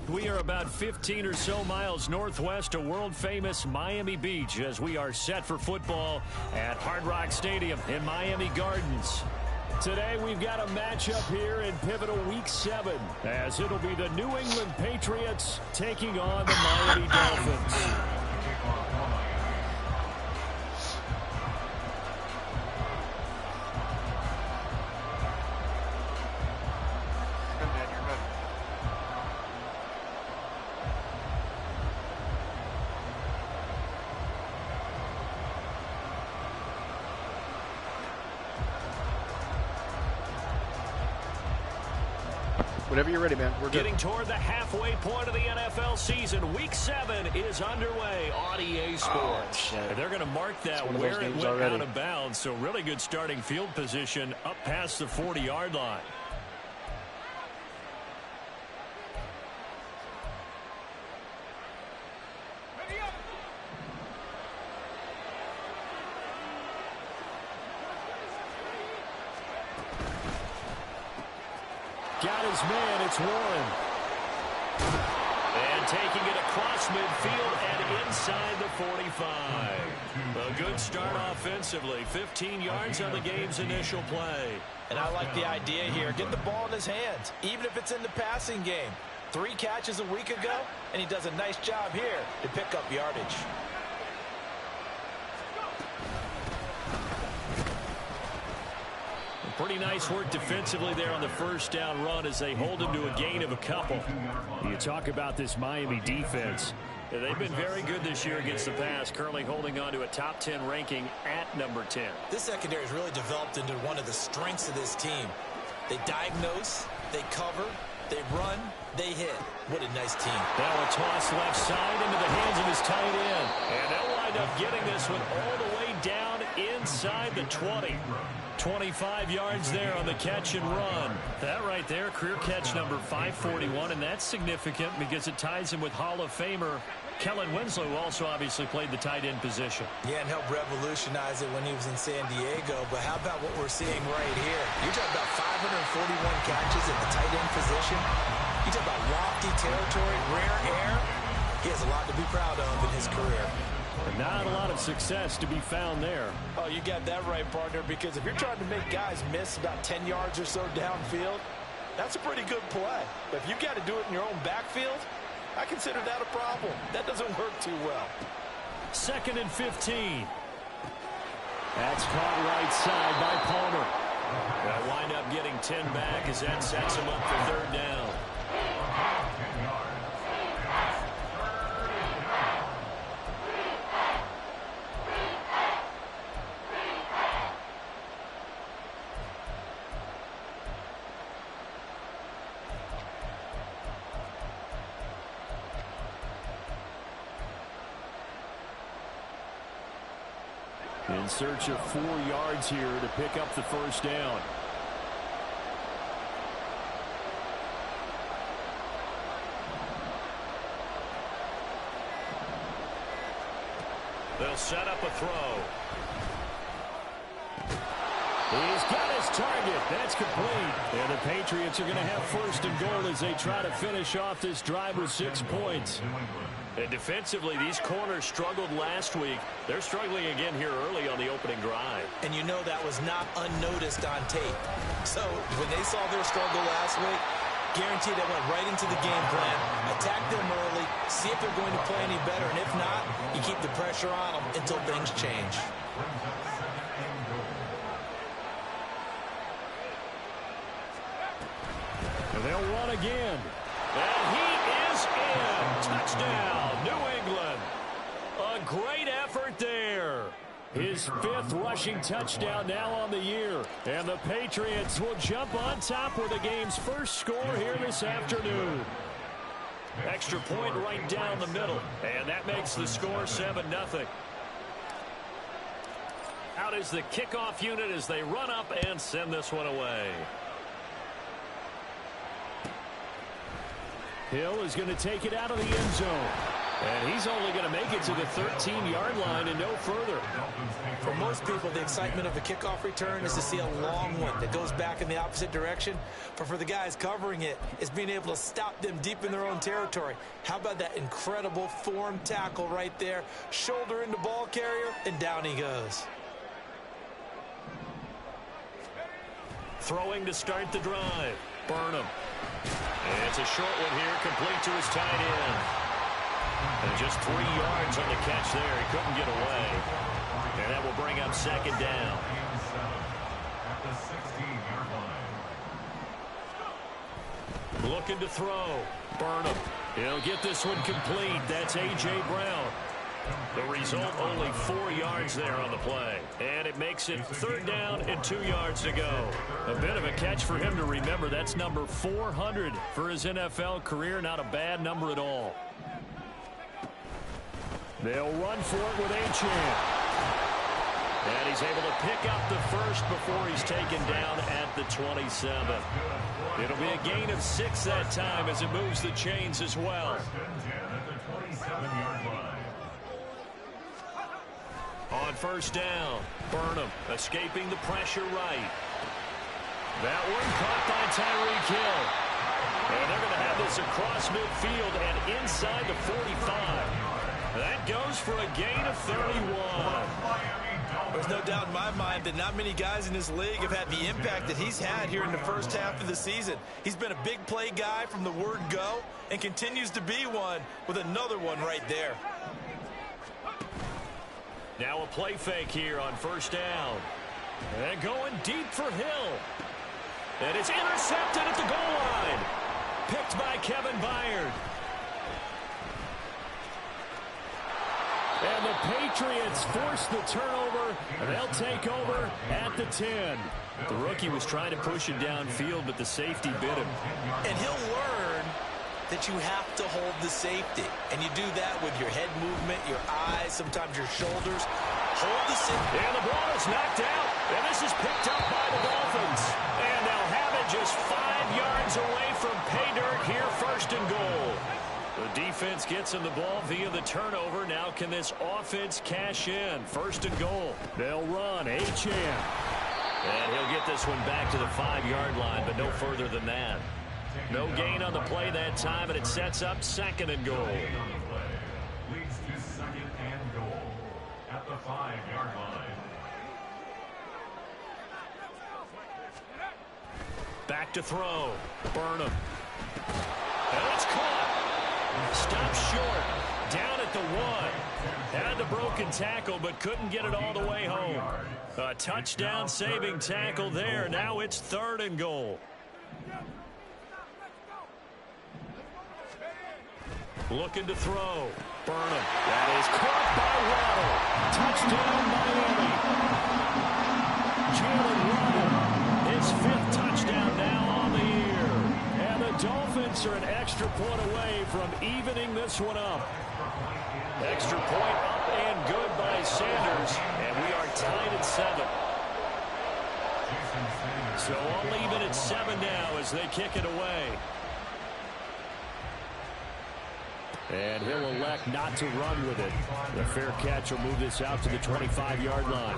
We are about 15 or so miles northwest of world-famous Miami Beach as we are set for football at Hard Rock Stadium in Miami Gardens. Today we've got a matchup here in pivotal Week 7 as it'll be the New England Patriots taking on the Miami Dolphins. Whenever you're ready, man. We're good. Getting toward the halfway point of the NFL season. Week 7 is underway on EA Sports. And they're going to mark that where it went out of bounds. So really good starting field position up past the 40-yard line. Got his man, it's Warren. And taking it across midfield and inside the 45. A good start offensively. 15 yards on the game's initial play. And I like the idea here. Get the ball in his hands, even if it's in the passing game. 3 catches a week ago, and he does a nice job here to pick up yardage. Pretty nice work defensively there on the first down run as they hold him to a gain of a couple. You talk about this Miami defense. They've been very good this year against the pass, currently holding on to a top 10 ranking at number 10. This secondary has really developed into one of the strengths of this team. They diagnose, they cover, they run, they hit. What a nice team. Now a toss left side into the hands of his tight end. And they'll wind up getting this one all the way down inside the 20. 25 yards there on the catch and run. That right there, career catch number 541, and that's significant because it ties him with Hall of Famer Kellen Winslow, who also obviously played the tight end position. Yeah, and helped revolutionize it when he was in San Diego. But how about what we're seeing right here? You're talking about 541 catches at the tight end position. You talk about lofty territory, rare air. He has a lot to be proud of in his career. Not a lot of success to be found there. Oh, you got that right, partner, because if you're trying to make guys miss about 10 yards or so downfield, that's a pretty good play. But if you got to do it in your own backfield, I consider that a problem. That doesn't work too well. 2nd and 15. That's caught right side by Palmer. They'll wind up getting 10 back as that sets him up for 3rd down. In search of 4 yards here to pick up the 1st down. They'll set up a throw. He's got his target. That's complete. And the Patriots are going to have 1st and goal as they try to finish off this drive with 6 points. And defensively, these corners struggled last week. They're struggling again here early on the opening drive. And you know that was not unnoticed on tape. So when they saw their struggle last week, guaranteed they went right into the game plan, attack them early, see if they're going to play any better. And if not, you keep the pressure on them until things change. And they'll run again. And he is in. Touchdown, New England. A great effort there. His 5th rushing touchdown now on the year. And the Patriots will jump on top with the game's first score here this afternoon. Extra point right down the middle. And that makes the score 7-0. Out is the kickoff unit as they run up and send this one away. Hill is going to take it out of the end zone. And he's only going to make it to the 13-yard line and no further. For most people, the excitement of a kickoff return is to see a long one that goes back in the opposite direction. But for the guys covering it, it's being able to stop them deep in their own territory. How about that incredible form tackle right there? Shoulder into ball carrier, and down he goes. Throwing to start the drive. Burnham. It's a short one here, complete to his tight end. And just 3 yards on the catch there. He couldn't get away. And that will bring up second down. Looking to throw. Burnham. He'll get this one complete. That's A.J. Brown. The result, only 4 yards there on the play. And it makes it 3rd down and 2 yards to go. A bit of a catch for him to remember. That's number 400 for his NFL career. Not a bad number at all. They'll run for it with Achane. And he's able to pick up the first before he's taken down at the 27. It'll be a gain of 6 that time as it moves the chains as well. On 1st down, Burnham escaping the pressure right. That one caught by Tyreek Hill. And they're going to have this across midfield and inside the 45. That goes for a gain of 31. There's no doubt in my mind that not many guys in this league have had the impact that he's had here in the first half of the season. He's been a big play guy from the word go and continues to be one with another one right there. Now a play fake here on 1st down. And going deep for Hill. And it's intercepted at the goal line. Picked by Kevin Byard. And the Patriots force the turnover, and they'll take over at the 10. The rookie was trying to push it downfield, but the safety bit him. And he'll learn that you have to hold the safety. And you do that with your head movement, your eyes, sometimes your shoulders. Hold the safety. And the ball is knocked out. And this is picked up by the Dolphins. And they'll have it just 5 yards away from pay dirt here, 1st and goal. The defense gets him the ball via the turnover. Now can this offense cash in? 1st and goal. They'll run. Achane. And he'll get this one back to the 5-yard line, but no further than that. No gain on the play that time, and it sets up 2nd and goal. Leads to 2nd and goal at the 5-yard line. Back to throw. Burnham. And it's caught. Stopped short. Down at the 1. Had the broken tackle, but couldn't get it all the way home. A touchdown saving tackle there. Now it's 3rd and goal. Looking to throw. Burnham. That is caught by Waddle. Touchdown Miami. Jalen Waddle. His 5th touchdown now on the year. And the Dolphins are an extra point away from evening this one up. Extra point up and good by Sanders. And we are tied at 7. So all even at 7 now as they kick it away. And he'll elect not to run with it. The fair catch will move this out to the 25-yard line.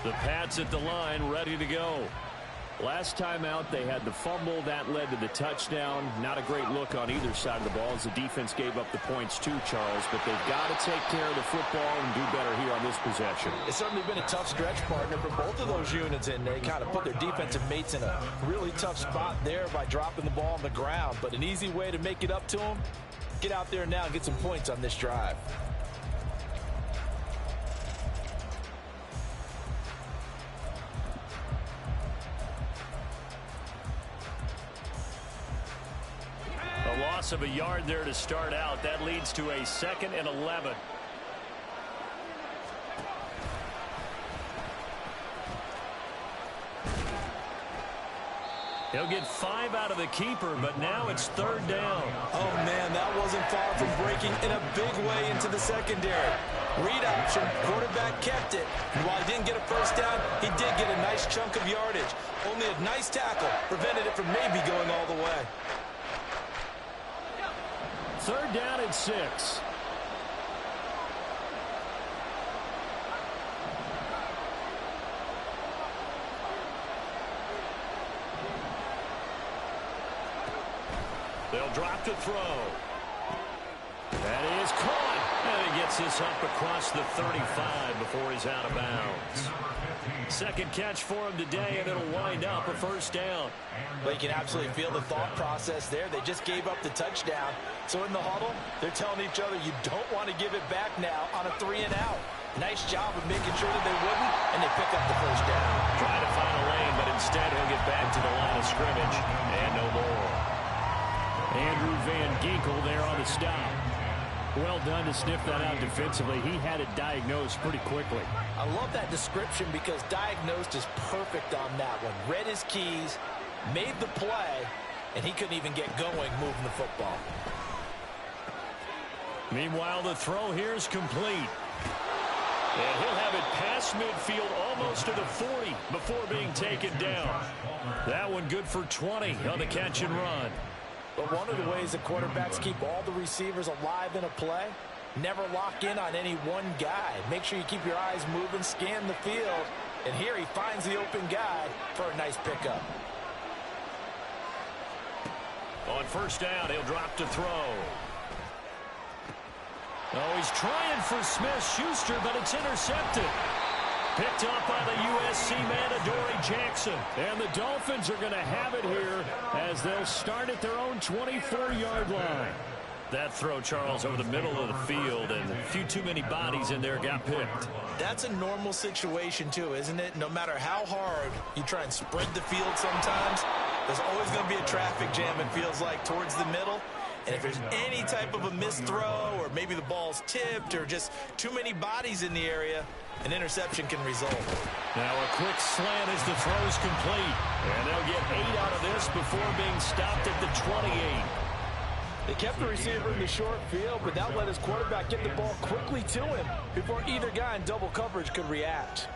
The Pats at the line, ready to go. Last time out, they had the fumble. That led to the touchdown. Not a great look on either side of the ball as the defense gave up the points too, Charles. But they've got to take care of the football and do better here on this possession. It's certainly been a tough stretch, partner, for both of those units, and they kind of put their defensive mates in a really tough spot there by dropping the ball on the ground. But an easy way to make it up to them, get out there now and get some points on this drive. Loss of a yard there to start out. That leads to a 2nd and 11. He'll get 5 out of the keeper, but now it's 3rd down. Oh, man, that wasn't far from breaking in a big way into the secondary. Read option, quarterback kept it. And while he didn't get a first down, he did get a nice chunk of yardage. Only a nice tackle prevented it from maybe going all the way. 3rd down and 6. They'll drop to throw. That is caught. And he gets this up across the 35 before he's out of bounds. 2nd catch for him today, and it'll wind up a 1st down. But you can absolutely feel the thought process there. They just gave up the touchdown. So in the huddle, they're telling each other, you don't want to give it back now on a 3 and out. Nice job of making sure that they wouldn't, and they pick up the 1st down. Trying to find a lane, but instead he'll get back to the line of scrimmage, and no more. Andrew Van Ginkel there on the stop. Well done to sniff that out defensively. He had it diagnosed pretty quickly. I love that description because diagnosed is perfect on that one. Read his keys, made the play, and he couldn't even get going moving the football. Meanwhile, the throw here is complete. And he'll have it past midfield almost to the 40 before being taken down. That one good for 20 on the catch and run. But one of the ways that quarterbacks keep all the receivers alive in a play, never lock in on any one guy. Make sure you keep your eyes moving, scan the field. And here he finds the open guy for a nice pickup. On 1st down, he'll drop to throw. Oh, he's trying for Smith-Schuster, but it's intercepted. Picked up by the USC man, Adoree Jackson. And the Dolphins are going to have it here as they'll start at their own 24-yard line. That throw, Charles, over the middle of the field, and a few too many bodies in there got picked. That's a normal situation, too, isn't it? No matter how hard you try and spread the field sometimes, there's always going to be a traffic jam, it feels like, towards the middle. And if there's any type of a missed throw or maybe the ball's tipped or just too many bodies in the area, an interception can result. Now a quick slant as the throw's complete. And they'll get 8 out of this before being stopped at the 28. They kept the receiver in the short field, but that let his quarterback get the ball quickly to him before either guy in double coverage could react.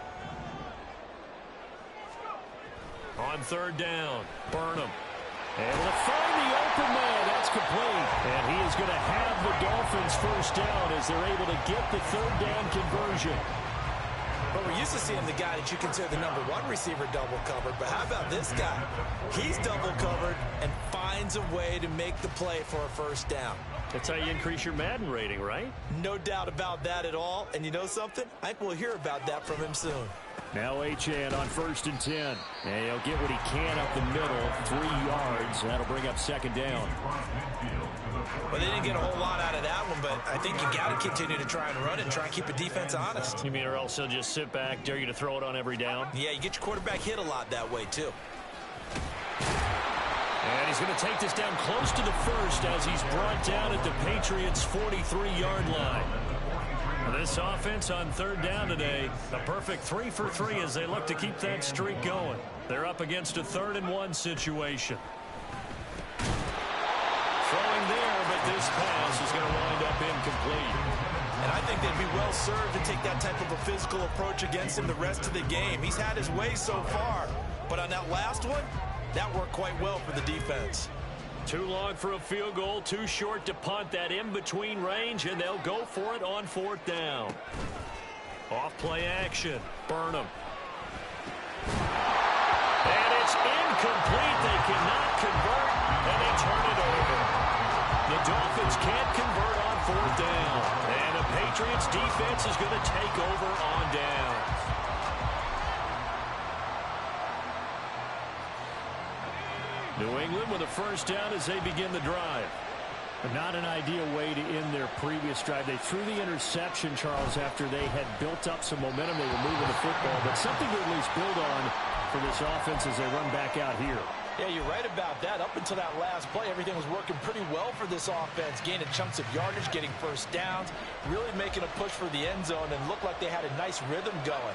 On 3rd down, Burnham. Able to find the open man. That's complete. And he is going to have the Dolphins 1st down as they're able to get the 3rd down conversion. But we're used to seeing the guy that you consider the #1 receiver double covered. But how about this guy? He's double covered and finds a way to make the play for a 1st down. That's how you increase your Madden rating, right? No doubt about that at all. And you know something? I think we'll hear about that from him soon. Now Achane on 1st and 10. And he'll get what he can up the middle, 3 yards. That'll bring up 2nd down. Well, they didn't get a whole lot out of that one, but I think you got to continue to try and run it and try and keep the defense honest. You mean or else he'll just sit back, dare you to throw it on every down? Yeah, you get your quarterback hit a lot that way, too. And he's going to take this down close to the 1st as he's brought down at the Patriots' 43-yard line. This offense on 3rd down today, a perfect 3 for 3 as they look to keep that streak going. They're up against a 3rd and 1 situation. Throwing there, but this pass is going to wind up incomplete. And I think they'd be well served to take that type of a physical approach against him the rest of the game. He's had his way so far, but on that last one, that worked quite well for the defense. Too long for a field goal, too short to punt. That in-between range, and they'll go for it on 4th down. Off-play action, Burnham. And it's incomplete. They cannot convert, and they turn it over. The Dolphins can't convert on 4th down, and the Patriots defense is going to take over on downs. New England with a 1st down as they begin the drive. But not an ideal way to end their previous drive. They threw the interception, Charles, after they had built up some momentum. They were moving the football, but something to at least build on for this offense as they run back out here. Yeah, you're right about that. Up until that last play, everything was working pretty well for this offense, gaining chunks of yardage, getting 1st downs, really making a push for the end zone, and looked like they had a nice rhythm going.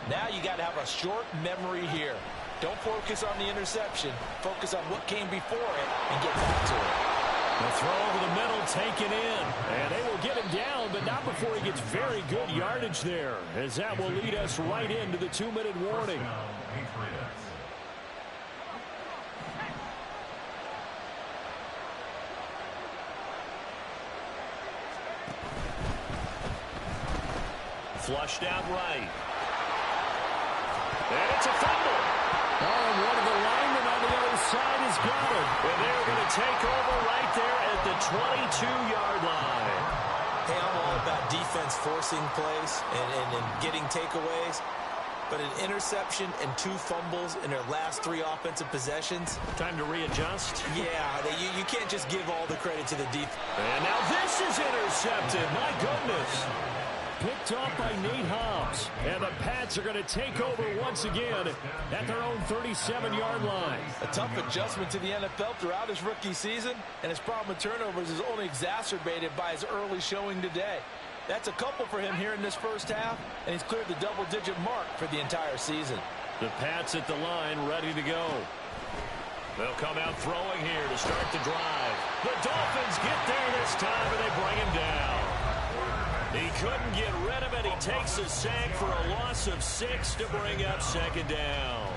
Now you got to have a short memory here. Don't focus on the interception. Focus on what came before it and get back to it. The throw over the middle taken in. And they will get him down, but not before he gets very good yardage there, as that will lead us right into the 2-minute warning. Flushed out right. And it's a fumble. Oh, and one of the linemen on the other side has got it. And they're going to take over right there at the 22-yard line. Hey, I'm all about defense forcing plays and getting takeaways. But an interception and 2 fumbles in their last 3 offensive possessions. Time to readjust. Yeah, you can't just give all the credit to the defense. And now this is intercepted. My goodness. Picked off by Nate Hobbs. And the Pats are going to take over once again at their own 37-yard line. A tough adjustment to the NFL throughout his rookie season, and his problem with turnovers is only exacerbated by his early showing today. That's a couple for him here in this first half, and he's cleared the double-digit mark for the entire season. The Pats at the line ready to go. They'll come out throwing here to start the drive. The Dolphins get there this time, and they bring him down. He couldn't get rid of it. He takes a sack for a loss of 6 to bring up second down.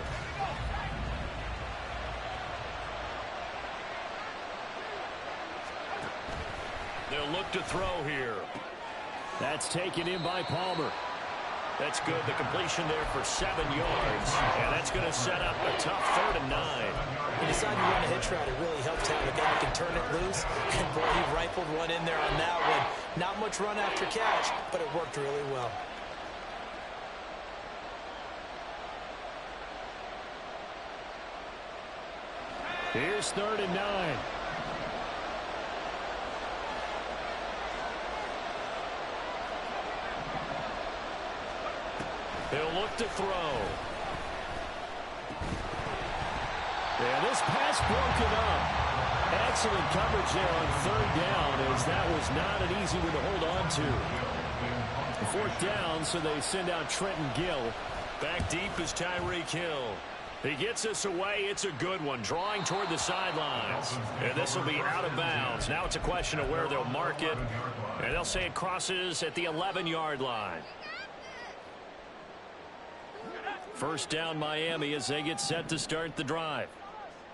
They'll look to throw here. That's taken in by Palmer. That's good. The completion there for 7 yards. And that's going to set up a tough 3rd and 9. He decided to run a hitch route. It really helped to have a guy who can turn it loose. And boy, he rifled one in there on that one. Not much run after catch, but it worked really well. Here's 3rd and 9. He'll look to throw. Yeah, this pass broken up. Excellent coverage there on 3rd down, as that was not an easy one to hold on to. 4th down, so they send out Trenton Gill. Back deep is Tyreek Hill. He gets us away. It's a good one, drawing toward the sidelines. And this will be out of bounds. Now it's a question of where they'll mark it. And they'll say it crosses at the 11-yard line. First down, Miami, as they get set to start the drive.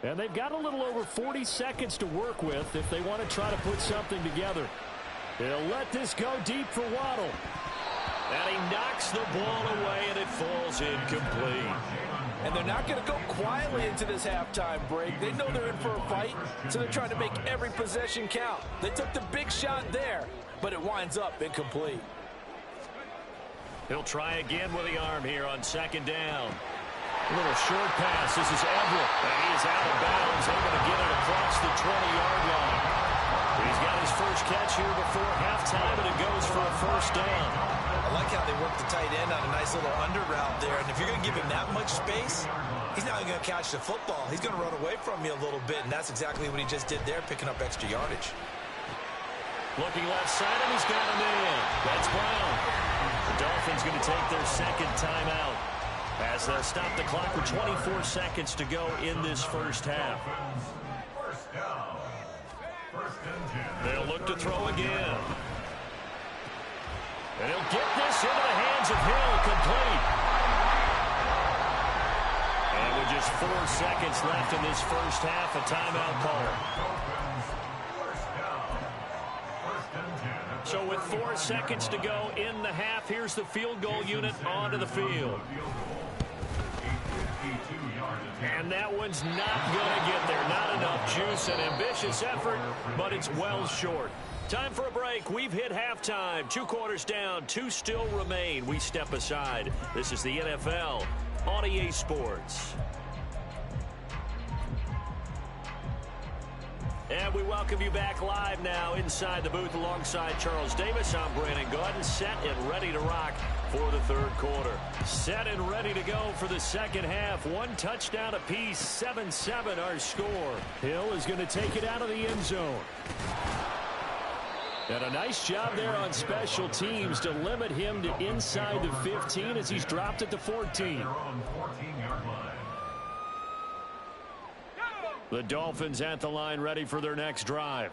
And they've got a little over 40 seconds to work with if they want to try to put something together. They'll let this go deep for Waddle. And he knocks the ball away, and it falls incomplete. And they're not going to go quietly into this halftime break. They know they're in for a fight, so they're trying to make every possession count. They took the big shot there, but it winds up incomplete. He'll try again with the arm here on 2nd down. A little short pass. This is Everett. And he is out of bounds, able to get it across the 20-yard line. He's got his first catch here before halftime, and it goes for a 1st down. I like how they work the tight end on a nice little under route there. And if you're going to give him that much space, he's not going to catch the football. He's going to run away from you a little bit, and that's exactly what he just did there, picking up extra yardage. Looking left side, and he's got him in. That's Brown. The Dolphins going to take their 2nd timeout as they'll stop the clock with 24 seconds to go in this first half. They'll look to throw again. And he'll get this into the hands of Hill, complete. And with just 4 seconds left in this first half, a timeout call. So with 4 seconds to go in the half, here's the field goal unit onto the field. And that one's not going to get there. Not enough juice. An ambitious effort, but it's well short. Time for a break. We've hit halftime. 2 quarters down. 2 still remain. We step aside. This is the NFL on EA Sports. And we welcome you back live now inside the booth alongside Charles Davis. I'm Brandon Gordon, set and ready to rock for the 3rd quarter. Set and ready to go for the 2nd half. 1 touchdown apiece, 7-7 our score. Hill is going to take it out of the end zone. And a nice job there on special teams to limit him to inside the 15 as he's dropped at the 14. The Dolphins at the line ready for their next drive.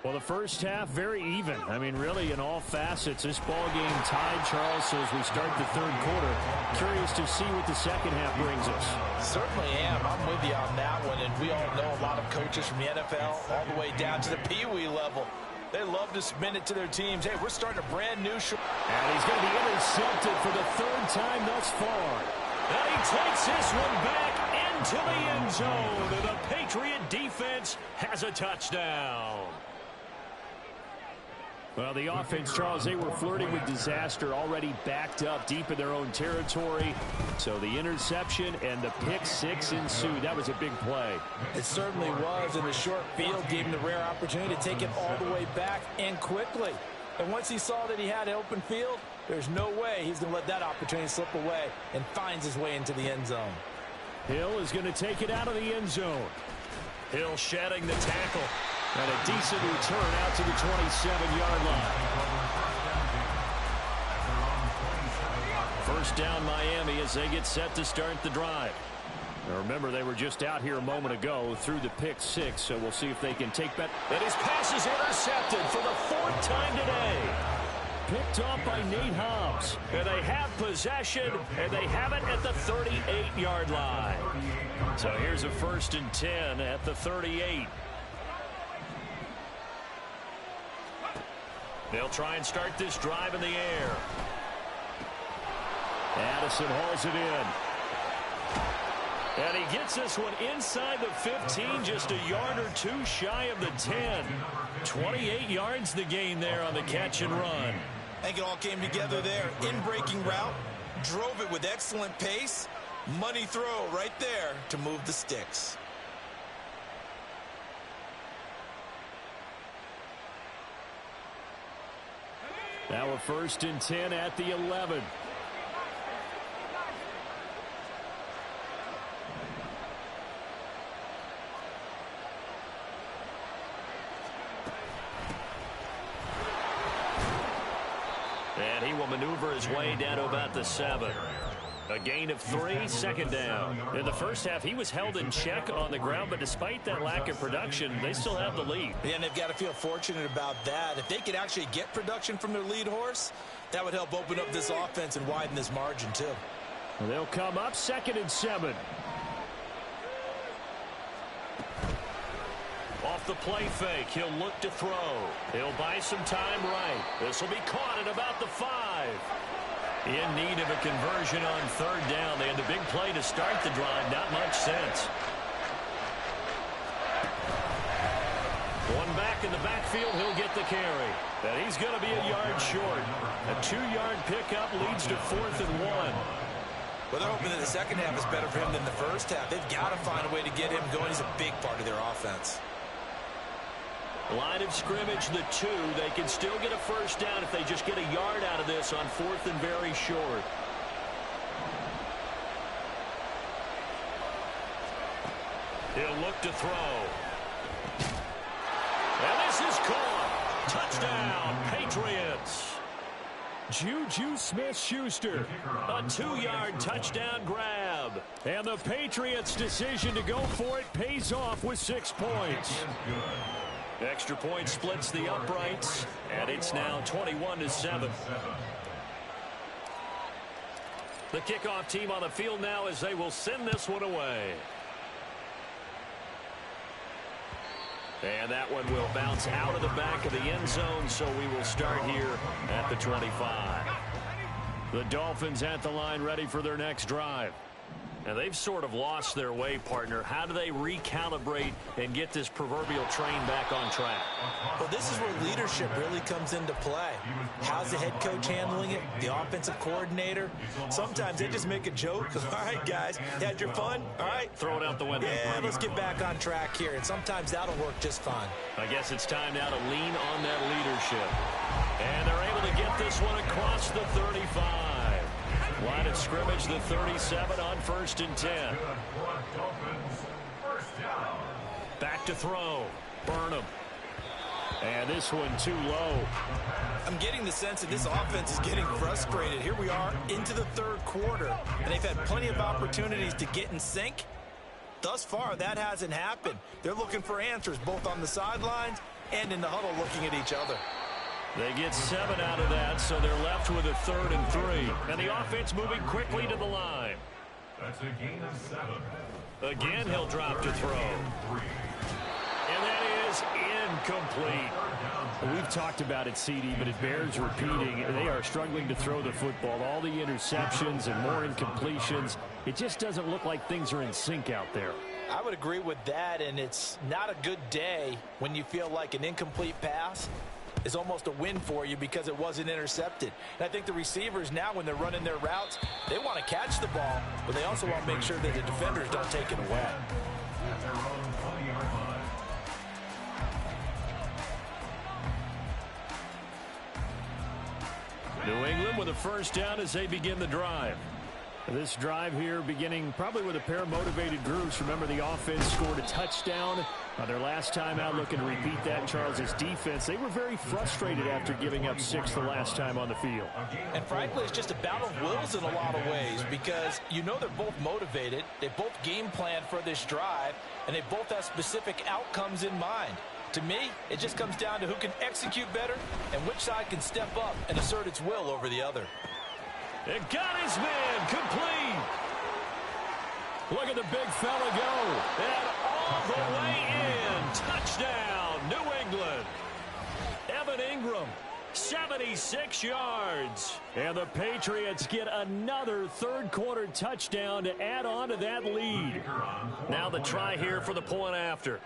Well, the first half, very even. I mean, really, in all facets, this ball game tied, Charles, so as we start the third quarter. Curious to see what the second half brings us. Certainly am. I'm with you on that one, and we all know a lot of coaches from the NFL all the way down to the Pee Wee level. They love to spin it to their teams. Hey, we're starting a brand new show. And he's going to be intercepted for the third time thus far. And he takes this one back into the end zone. And the Patriot defense has a touchdown. Well, the offense, Charles, they were flirting with disaster, already backed up deep in their own territory. So the interception and the pick six ensued. That was a big play. It certainly was, and the short field gave him the rare opportunity to take it all the way back and quickly. And once he saw that he had an open field, there's no way he's going to let that opportunity slip away, and finds his way into the end zone. Hill is going to take it out of the end zone. Hill shedding the tackle. And a decent return out to the 27-yard line. First down Miami as they get set to start the drive. Now remember, they were just out here a moment ago through the pick six, so we'll see if they can take back. And his pass is intercepted for the fourth time today. Picked off by Nate Hobbs. And they have possession, and they have it at the 38-yard line. So here's a 1st and 10 at the 38. They'll try and start this drive in the air. Addison hauls it in. And he gets this one inside the 15, just a yard or two shy of the 10. 28 yards the gain there on the catch and run. I think it all came together there. In-breaking route, drove it with excellent pace. Money throw right there to move the sticks. Now a 1st and 10 at the 11. And he will maneuver his way down to about the 7. A gain of 3, 2nd down. In the first half, he was held in check on the ground, but despite that lack of production, they still have the lead. Yeah, and they've got to feel fortunate about that. If they could actually get production from their lead horse, that would help open up this offense and widen this margin, too. They'll come up 2nd and 7. Off the play fake, he'll look to throw. He'll buy some time right. This will be caught at about the 5. In need of a conversion on 3rd down. They had the big play to start the drive. Not much sense. One back in the backfield. He'll get the carry. And he's going to be a yard short. A 2-yard pickup leads to 4th and 1. Well, they're hoping that the second half is better for him than the first half. They've got to find a way to get him going. He's a big part of their offense. Line of scrimmage, the 2. They can still get a 1st down if they just get a yard out of this on 4th and very short. He'll look to throw. And this is caught. Touchdown, Patriots. Juju Smith-Schuster, a 2-yard touchdown grab. And the Patriots' decision to go for it pays off with 6 points. Extra point splits the uprights, and it's now 21-7. The kickoff team on the field now as they will send this one away. And that one will bounce out of the back of the end zone, so we will start here at the 25. The Dolphins at the line ready for their next drive. Now, they've sort of lost their way, partner. How do they recalibrate and get this proverbial train back on track? Well, this is where leadership really comes into play. How's the head coach handling it? The offensive coordinator? Sometimes they just make a joke. All right, guys, you had your fun? All right. Throw it out the window. Yeah, let's get back on track here. And sometimes that'll work just fine. I guess it's time now to lean on that leadership. And they're able to get this one across the 35. Line of scrimmage, the 37 on 1st and 10. Back to throw. Burnham. And this one too low. I'm getting the sense that this offense is getting frustrated. Here we are into the 3rd quarter, and they've had plenty of opportunities to get in sync, Thus far, that hasn't happened. They're looking for answers both on the sidelines and in the huddle looking at each other. They get 7 out of that, so they're left with a 3rd and 3. And the offense moving quickly to the line. That's a gain of 7. Again, he'll drop to throw. And that is incomplete. We've talked about it, CD, but it bears repeating. They are struggling to throw the football. All the interceptions and more incompletions. It just doesn't look like things are in sync out there. I would agree with that, and it's not a good day when you feel like an incomplete pass is almost a win for you because it wasn't intercepted. And I think the receivers now, when they're running their routes, they want to catch the ball, but they also want to make sure that the defenders don't take it away. At their own 20-yard line. New England with a first down as they begin the drive. This drive here beginning probably with a pair of motivated groups. Remember, the offense scored a touchdown their last time out. Looking to repeat that. Charles' defense, they were very frustrated after giving up 6 the last time on the field. And frankly, it's just a battle of wills in a lot of ways because you know they're both motivated. They both game plan for this drive, and they both have specific outcomes in mind. To me, it just comes down to who can execute better and which side can step up and assert its will over the other. It got his man complete. Look at the big fella go. And all the way in. Touchdown, New England. Evan Ingram, 76 yards. And the Patriots get another third-quarter touchdown to add on to that lead. Now the try here for the point after.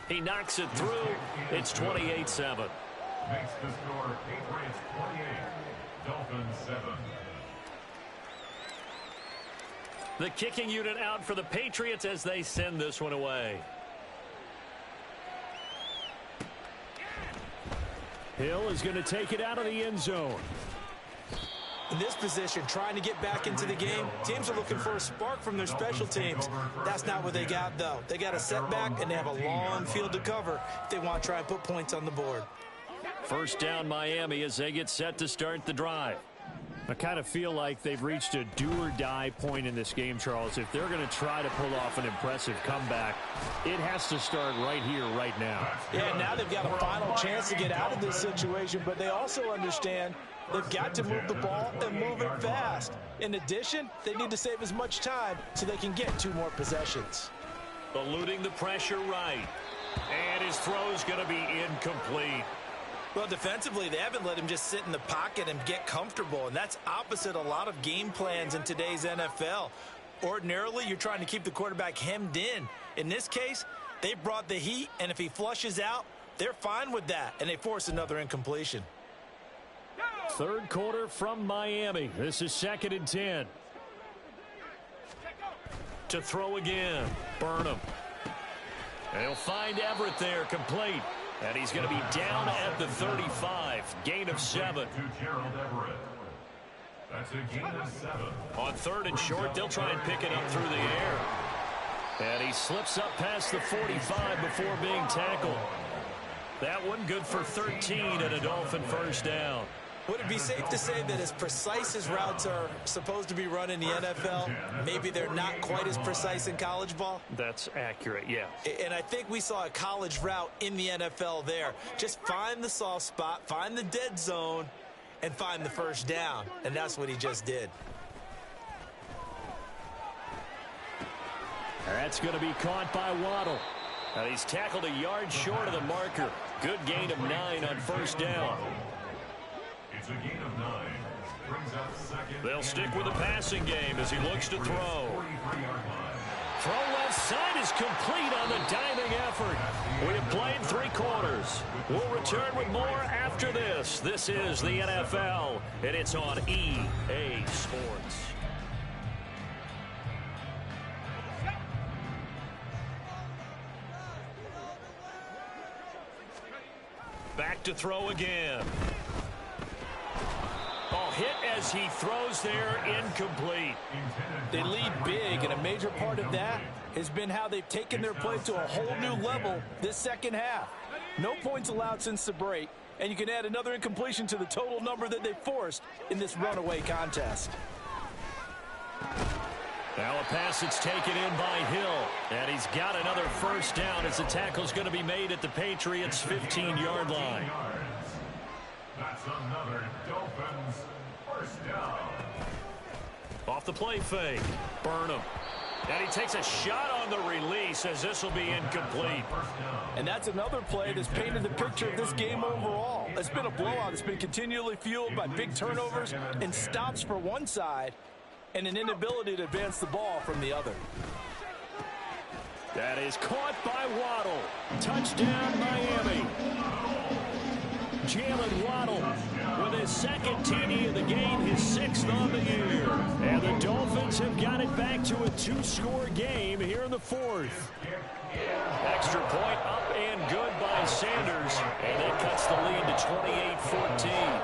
He knocks it through. It's 28-7. Makes the score Patriots 28, Dolphins 7. The kicking unit out for the Patriots as they send this one away. Hill is going to take it out of the end zone. In this position, trying to get back into the game, teams are looking for a spark from their special teams. That's not what they got, though. They got a setback, and they have a long field to cover if they want to try and put points on the board. First down, Miami, as they get set to start the drive. I kind of feel like they've reached a do-or-die point in this game, Charles. If they're going to try to pull off an impressive comeback, it has to start right here, right now. Yeah, now they've got a final chance to get out of this situation, but they also understand they've got to move the ball and move it fast. In addition, they need to save as much time so they can get 2 more possessions. Eluding the pressure right. And his throw's going to be incomplete. Well, defensively, they haven't let him just sit in the pocket and get comfortable, and that's opposite a lot of game plans in today's NFL. Ordinarily, you're trying to keep the quarterback hemmed in. In this case, they brought the heat, and if he flushes out, they're fine with that, and they force another incompletion. Third quarter from Miami. This is 2nd and 10. To throw again. Burnham. And he'll find Everett there, complete. And he's going to be down at the 35. Gain of 7. To Gerald Everett. That's a gain of 7. On 3rd and short, they'll try and pick it up through the air. And he slips up past the 45 before being tackled. That one good for 13 and a Dolphin first down. Would it be safe to say that as precise as routes are supposed to be run in the NFL, maybe they're not quite as precise in college ball? That's accurate, yeah. And I think we saw a college route in the NFL there. Just find the soft spot, find the dead zone, and find the first down. And that's what he just did. That's going to be caught by Waddle. And he's tackled a yard short of the marker. Good gain of 9 on first down. It's a gain of 9. Brings up 2nd. They'll stick with the passing game as he looks to throw. 43-yard line. Throw left side is complete on the diving effort. We have played 3 quarters. We'll return with more after this. This is the NFL, and it's on EA Sports. Back to throw again. Oh, hit as he throws there, incomplete. They lead big, and a major part of that has been how they've taken their play to a whole new level this second half. No points allowed since the break, and you can add another incompletion to the total number that they forced in this runaway contest. Now a pass that's taken in by Hill, and he's got another first down as the tackle's going to be made at the Patriots' 15-yard line. That's another Dolphins first down. Off the play fake, Burnham. And he takes a shot on the release as this will be incomplete. And that's another play that's painted the picture of this game overall. It's been a blowout. It's been continually fueled by big turnovers and stops for one side and an inability to advance the ball from the other. That is caught by Waddle. Touchdown, Miami. Jalen Waddle with his second TD of the game, his 6th on the year. And the Dolphins have got it back to a 2-score game here in the 4th. Extra point up and good by Sanders. And that cuts the lead to 28-14.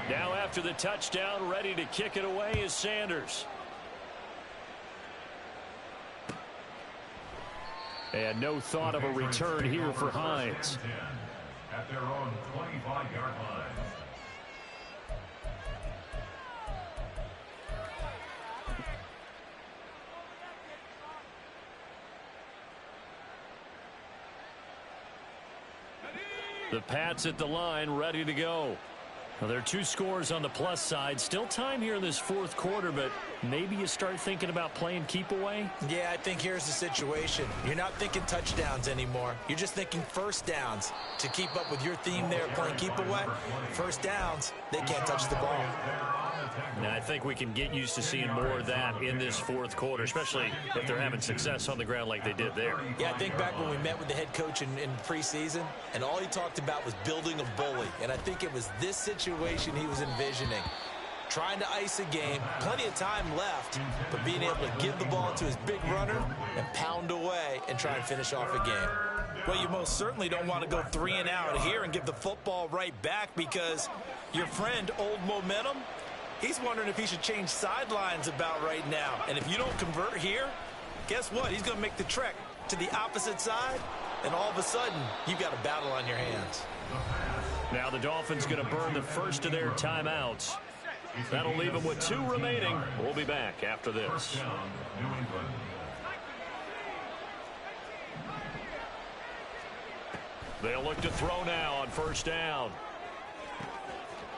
Now after the touchdown, ready to kick it away is Sanders. And no thought of a return here for Hines. At their own 25-yard line. The Pats at the line, ready to go. Well, there are 2 scores on the plus side. Still time here in this 4th quarter, but maybe you start thinking about playing keep away? Yeah, I think here's the situation. You're not thinking touchdowns anymore. You're just thinking first downs. To keep up with your theme there, playing keep away, first downs, they can't touch the ball. Now, I think we can get used to seeing more of that in this 4th quarter, especially if they're having success on the ground like they did there. Yeah, I think back when we met with the head coach in preseason, and all he talked about was building a bully. And I think it was this situation he was envisioning. Trying to ice a game, plenty of time left, but being able to give the ball to his big runner and pound away and try and finish off a game. Well, you most certainly don't want to go 3 and out here and give the football right back, because your friend, Old Momentum, he's wondering if he should change sidelines about right now. And if you don't convert here, guess what? He's going to make the trek to the opposite side, and all of a sudden, you've got a battle on your hands. Now the Dolphins going to burn the first of their timeouts. That'll leave them with 2 remaining. We'll be back after this. They'll look to throw now on first down.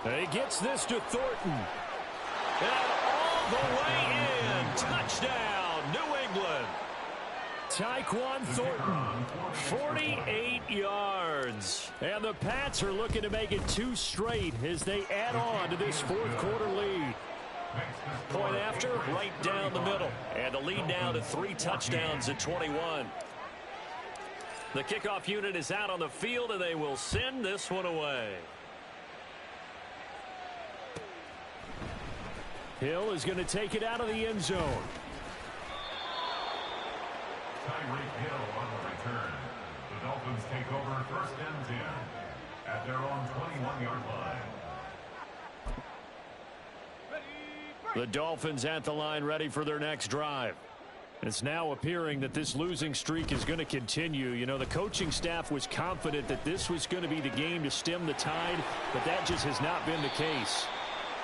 He gets this to Thornton. And all the way in. Touchdown, New England. Tyquan Thornton, 48 yards. And the Pats are looking to make it 2 straight as they add on to this 4th quarter lead. Point after, right down the middle. And the lead now to 3 touchdowns at 21. The kickoff unit is out on the field, and they will send this one away. Hill is going to take it out of the end zone. Tyreek Hill on the return. The Dolphins take over 1st and 10 at their own 21-yard line. The Dolphins at the line, ready for their next drive. It's now appearing that this losing streak is going to continue. You know, the coaching staff was confident that this was going to be the game to stem the tide, but that just has not been the case.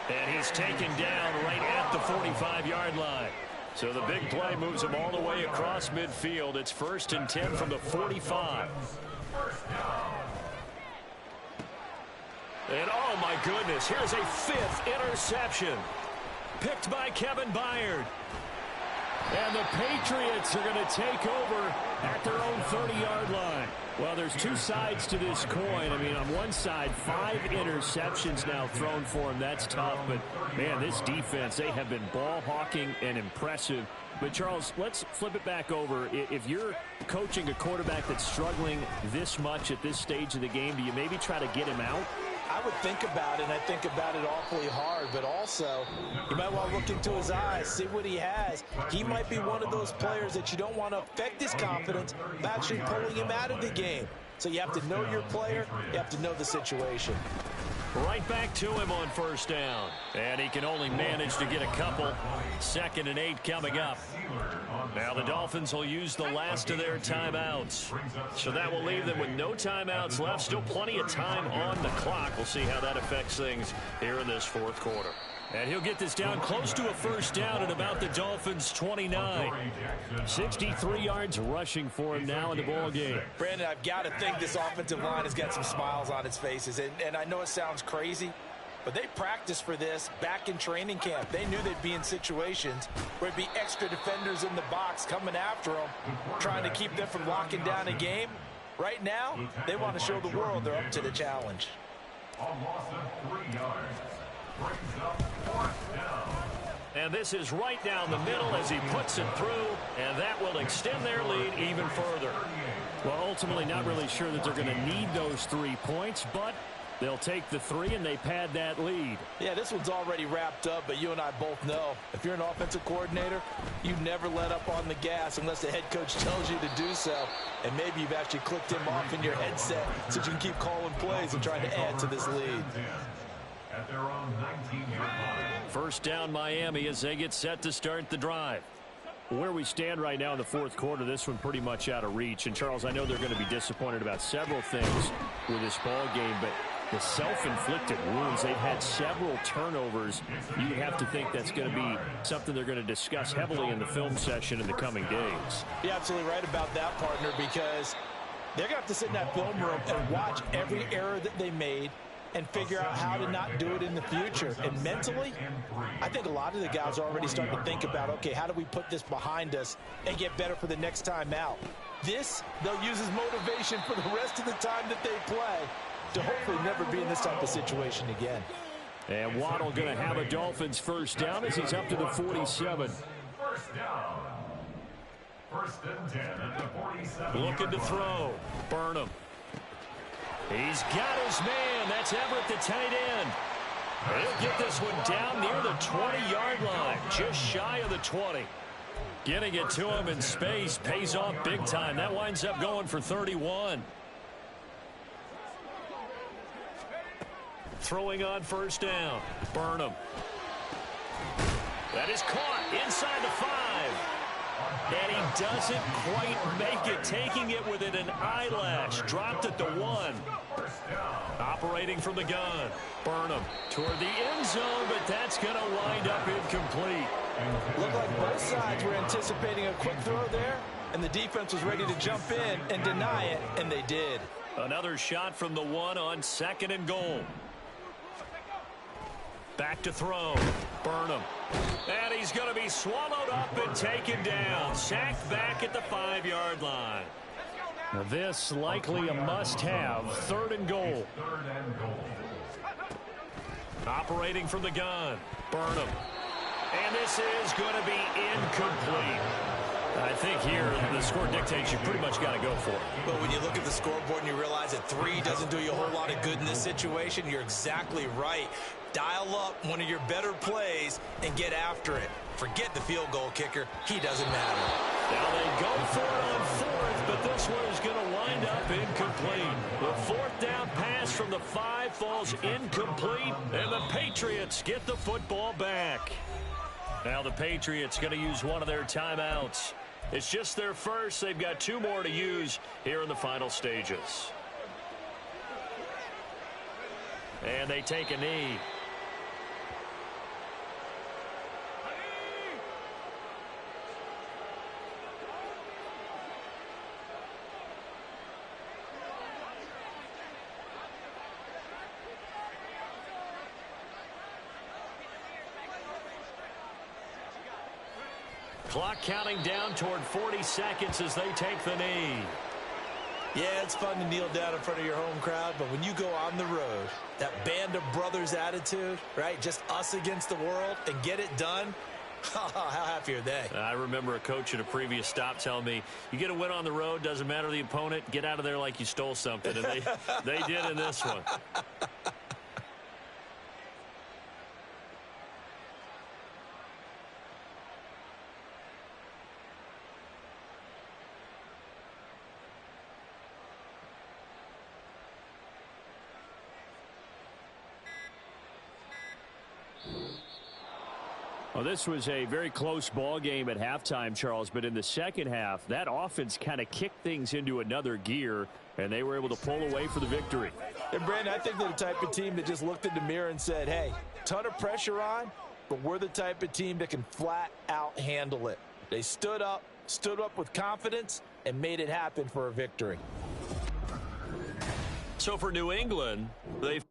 And he's taken down right at the 45-yard line. So the big play moves him all the way across midfield. It's 1st and 10 from the 45. And oh my goodness, here's a 5th interception. Picked by Kevin Byard. And the Patriots are going to take over at their own 30-yard line. Well, there's 2 sides to this coin. I mean, on one side, 5 interceptions now thrown for him. That's tough. But, man, this defense, they have been ball hawking and impressive. But, Charles, let's flip it back over. If you're coaching a quarterback that's struggling this much at this stage of the game, do you maybe try to get him out? I would think about it, and I think about it awfully hard, but also you might want to look into his eyes, see what he has. He might be one of those players that you don't want to affect his confidence by actually pulling him out of the game. So you have to know your player, you have to know the situation. Right back to him on first down. And he can only manage to get a couple. 2nd and 8 coming up. Now the Dolphins will use the last of their timeouts. So that will leave them with no timeouts left. Still plenty of time on the clock. We'll see how that affects things here in this 4th quarter. And he'll get this down close to a first down at about the Dolphins' 29. 63 yards rushing for him now in the ball game. Brandon, I've got to think this offensive line has got some smiles on its faces. And I know it sounds crazy, but they practiced for this back in training camp. They knew they'd be in situations where it'd be extra defenders in the box coming after them, trying to keep them from locking down a game. Right now, they want to show the world they're up to the challenge. A loss of 3 yards. Brings up 4th down. And this is right down the middle as he puts it through, and that will extend their lead even further. Well, ultimately not really sure that they're going to need those 3 points, but they'll take the 3 and they pad that lead. Yeah, this one's already wrapped up, but you and I both know if you're an offensive coordinator, you never let up on the gas unless the head coach tells you to do so. And maybe you've actually clicked him off in your headset so you can keep calling plays and trying to add to this lead. At their own 19-yard line. First down Miami as they get set to start the drive. Where we stand right now in the 4th quarter, this one pretty much out of reach. And Charles, I know they're going to be disappointed about several things with this ball game, but the self-inflicted wounds, they've had several turnovers. You would have to think that's going to be something they're going to discuss heavily in the film session in the coming days. You're absolutely right about that, partner, because they're going to have to sit in that film room and watch every error that they made and figure out how to not do it in the future. And mentally, I think a lot of the guys are already starting to think about, okay, how do we put this behind us and get better for the next time out? This, they'll use as motivation for the rest of the time that they play to hopefully never be in this type of situation again. And Waddle going to have a Dolphins first down as he's up to the 47. First down. 1st and 10 at the 47. Looking to throw. Burnham. He's got his man. That's Everett, the tight end. He'll get this one down near the 20-yard line, just shy of the 20. Getting it to him in space pays off big time. That winds up going for 31. Throwing on first down. Burnham. That is caught inside the 5. And he doesn't quite make it, taking it within an eyelash. Dropped at the 1. Operating from the gun. Burnham toward the end zone, but that's going to wind up incomplete. Looked like both sides were anticipating a quick throw there, and the defense was ready to jump in and deny it, and they did. Another shot from the 1 on 2nd and goal. Back to throw. Burnham. And he's going to be swallowed up and taken down. Sacked back at the 5-yard line. Now this likely a must-have. 3rd and goal. Operating from the gun. Burnham. And this is going to be incomplete. I think here the score dictates you pretty much got to go for it. But when you look at the scoreboard and you realize that 3 doesn't do you a whole lot of good in this situation, you're exactly right. Dial up one of your better plays and get after it. Forget the field goal kicker. He doesn't matter. Now they go for it on 4th, but this one is going to wind up incomplete. The 4th down pass from the 5 falls incomplete, and the Patriots get the football back. Now the Patriots going to use one of their timeouts. It's just their first. They've got 2 more to use here in the final stages. And they take a knee. Clock counting down toward 40 seconds as they take the knee. Yeah, it's fun to kneel down in front of your home crowd, but when you go on the road, that band of brothers attitude, right, just us against the world, and get it done, how happy are they? I remember a coach at a previous stop telling me, you get a win on the road, doesn't matter the opponent, get out of there like you stole something, and they did in this one. Well, this was a very close ball game at halftime, Charles, but in the second half, that offense kind of kicked things into another gear, and they were able to pull away for the victory. And, Brandon, I think they're the type of team that just looked in the mirror and said, hey, ton of pressure on, but we're the type of team that can flat out handle it. They stood up with confidence, and made it happen for a victory. So for New England, they've